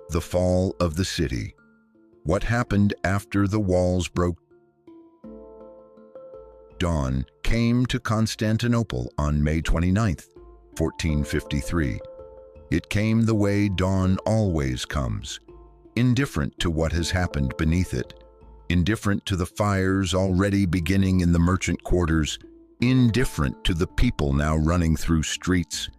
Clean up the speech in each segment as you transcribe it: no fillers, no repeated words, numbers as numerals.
The fall of the city. What happened after the walls broke? Dawn came to Constantinople on May 29, 1453. It came the way dawn always comes, indifferent to what has happened beneath it, indifferent to the fires already beginning in the merchant quarters, indifferent to the people now running through streets.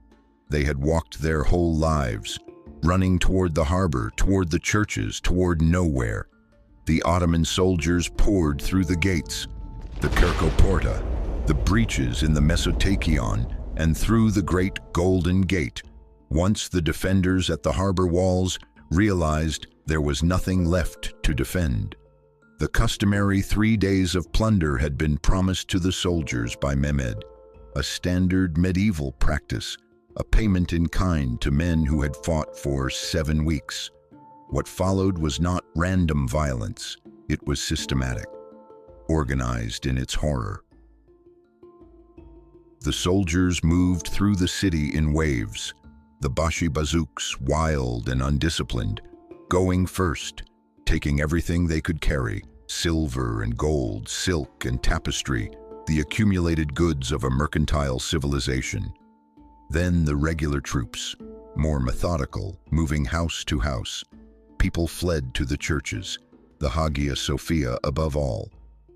They had walked their whole lives, running toward the harbor, toward the churches, toward nowhere. The Ottoman soldiers poured through the gates, the Kerkoporta, the breaches in the Mesotakion, and through the great Golden Gate. Once the defenders at the harbor walls realized there was nothing left to defend. The customary 3 days of plunder had been promised to the soldiers by Mehmed, a standard medieval practice, a payment in kind to men who had fought for 7 weeks. What followed was not random violence, it was systematic, organized in its horror. The soldiers moved through the city in waves, the Bashi bazooks wild and undisciplined, going first, taking everything they could carry, silver and gold, silk and tapestry, the accumulated goods of a mercantile civilization. Then the regular troops, more methodical, moving house to house. People fled to the churches, the Hagia Sophia above all,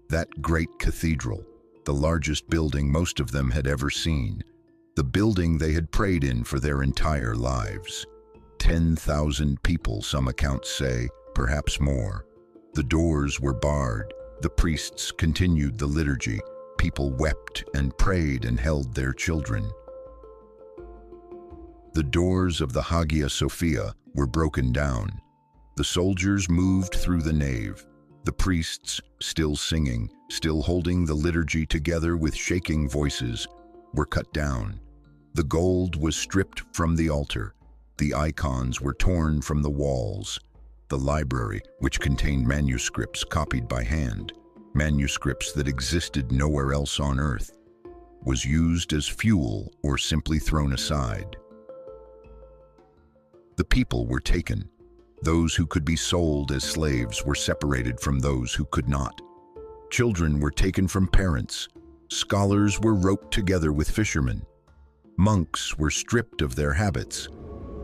that great cathedral, the largest building most of them had ever seen, the building they had prayed in for their entire lives. 10,000 people, some accounts say, perhaps more. The doors were barred, the priests continued the liturgy, people wept and prayed and held their children. The doors of the Hagia Sophia were broken down. The soldiers moved through the nave, the priests, still singing, still holding the liturgy together with shaking voices, were cut down. The gold was stripped from the altar. The icons were torn from the walls. The library, which contained manuscripts copied by hand, manuscripts that existed nowhere else on earth, was used as fuel or simply thrown aside. The people were taken. Those who could be sold as slaves were separated from those who could not. Children were taken from parents. Scholars were roped together with fishermen. Monks were stripped of their habits.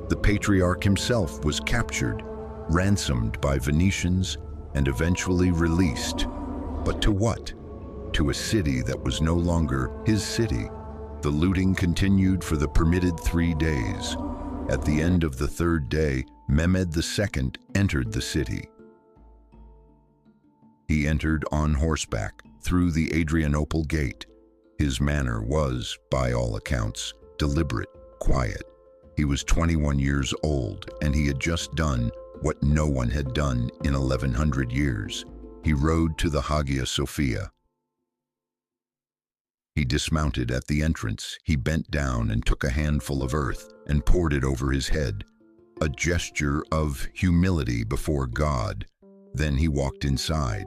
The patriarch himself was captured, ransomed by Venetians, and eventually released. But to what? To a city that was no longer his city. The looting continued for the permitted 3 days. At the end of the 3rd day, Mehmed II entered the city. He entered on horseback through the Adrianople gate. His manner was, by all accounts, deliberate, quiet. He was 21 years old, and he had just done what no one had done in 1100 years. He rode to the Hagia Sophia. He dismounted at the entrance. He bent down and took a handful of earth and poured it over his head, a gesture of humility before God. Then he walked inside.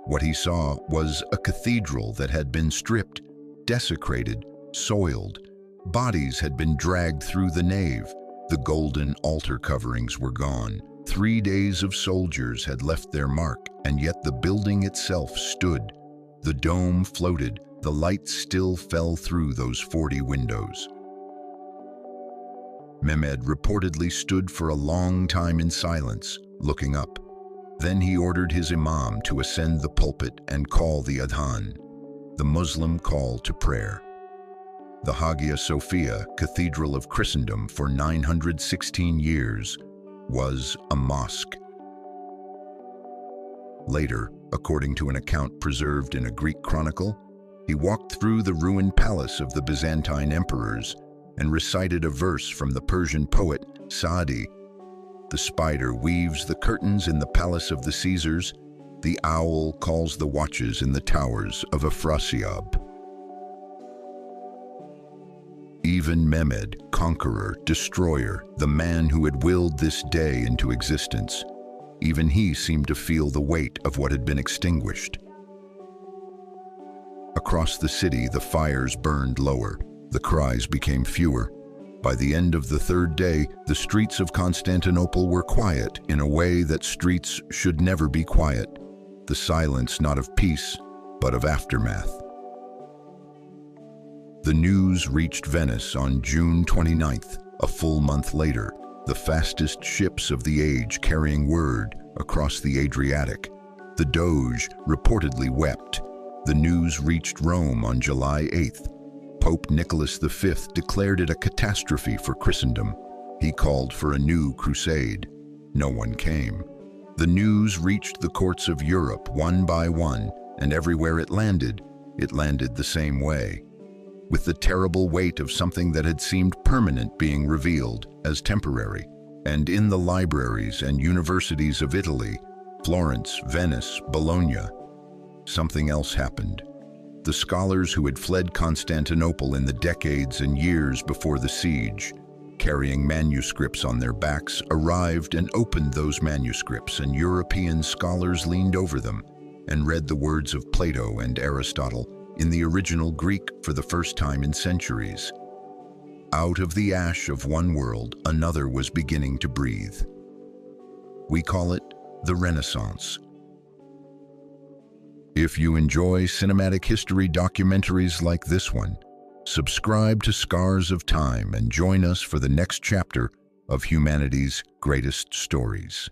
What he saw was a cathedral that had been stripped, desecrated, soiled. Bodies had been dragged through the nave. The golden altar coverings were gone. 3 days of soldiers had left their mark, and yet the building itself stood. The dome floated. The light still fell through those 40 windows. Mehmed reportedly stood for a long time in silence, looking up. Then he ordered his imam to ascend the pulpit and call the adhan, the Muslim call to prayer. The Hagia Sophia, Cathedral of Christendom for 916 years, was a mosque. Later, according to an account preserved in a Greek chronicle, he walked through the ruined palace of the Byzantine emperors and recited a verse from the Persian poet Sa'di. The spider weaves the curtains in the palace of the Caesars. The owl calls the watches in the towers of Afrasiab. Even Mehmed, conqueror, destroyer, the man who had willed this day into existence, even he seemed to feel the weight of what had been extinguished. Across the city, the fires burned lower. The cries became fewer. By the end of the third day, the streets of Constantinople were quiet in a way that streets should never be quiet. The silence not of peace, but of aftermath. The news reached Venice on June 29th, a full month later, the fastest ships of the age carrying word across the Adriatic. The Doge reportedly wept. The news reached Rome on July 8th. Pope Nicholas V declared it a catastrophe for Christendom. He called for a new crusade. No one came. The news reached the courts of Europe one by one, and everywhere it landed the same way, with the terrible weight of something that had seemed permanent being revealed as temporary. And in the libraries and universities of Italy, Florence, Venice, Bologna, something else happened. The scholars who had fled Constantinople in the decades and years before the siege, carrying manuscripts on their backs, arrived and opened those manuscripts, and European scholars leaned over them and read the words of Plato and Aristotle in the original Greek for the first time in centuries. Out of the ash of one world, another was beginning to breathe. We call it the Renaissance. If you enjoy cinematic history documentaries like this one, subscribe to Scars of Time and join us for the next chapter of humanity's greatest stories.